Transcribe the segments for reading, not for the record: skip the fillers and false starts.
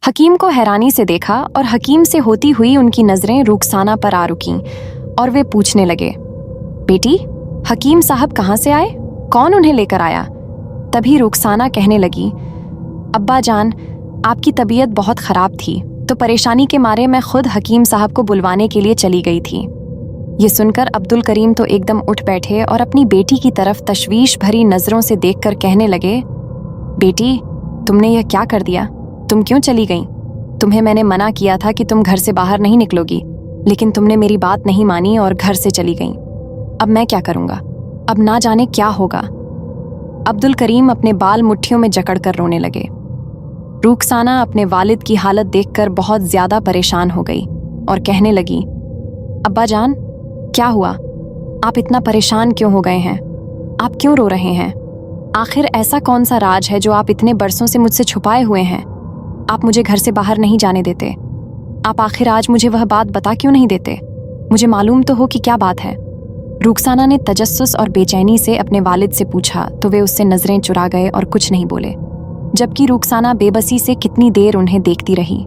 हकीम को हैरानी से देखा और हकीम से होती हुई उनकी नजरें रुखसाना पर आ रुकीं और वे पूछने लगे, बेटी, हकीम साहब कहाँ से आए? कौन उन्हें लेकर आया? तभी रुखसाना कहने लगी, अब्बा जान, आपकी तबीयत बहुत ख़राब थी तो परेशानी के मारे मैं खुद हकीम साहब को बुलवाने के लिए चली गई थी। ये सुनकर अब्दुल करीम तो एकदम उठ बैठे और अपनी बेटी की तरफ तशवीश भरी नज़रों से देखकर कहने लगे, बेटी, तुमने यह क्या कर दिया? तुम क्यों चली गई? तुम्हें मैंने मना किया था कि तुम घर से बाहर नहीं निकलोगी, लेकिन तुमने मेरी बात नहीं मानी और घर से चली गई। अब मैं क्या करूँगा? अब ना जाने क्या होगा। अब्दुल करीम अपने बाल मुट्ठियों में जकड़ कर रोने लगे। रुखसाना अपने वालिद की हालत देखकर बहुत ज़्यादा परेशान हो गई और कहने लगी, अब्बा जान, क्या हुआ? आप इतना परेशान क्यों हो गए हैं? आप क्यों रो रहे हैं? आखिर ऐसा कौन सा राज है जो आप इतने बरसों से मुझसे छुपाए हुए हैं? आप मुझे घर से बाहर नहीं जाने देते। आप आखिर आज मुझे वह बात बता क्यों नहीं देते? मुझे मालूम तो हो कि क्या बात है। रुखसाना ने तजस्सुस और बेचैनी से अपने वालिद से पूछा तो वे उससे नजरें चुरा गए और कुछ नहीं बोले, जबकि रुखसाना बेबसी से कितनी देर उन्हें देखती रही।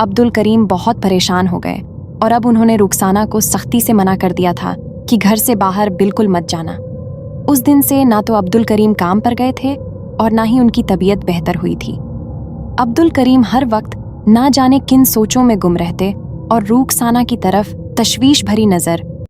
अब्दुल करीम बहुत परेशान हो गए और अब उन्होंने रुखसाना को सख्ती से मना कर दिया था कि घर से बाहर बिल्कुल मत जाना। उस दिन से ना तो अब्दुल करीम काम पर गए थे और ना ही उनकी तबीयत बेहतर हुई थी। अब्दुल करीम हर वक्त ना जाने किन सोचों में गुम रहते और रुखसाना की तरफ तशवीश भरी नज़र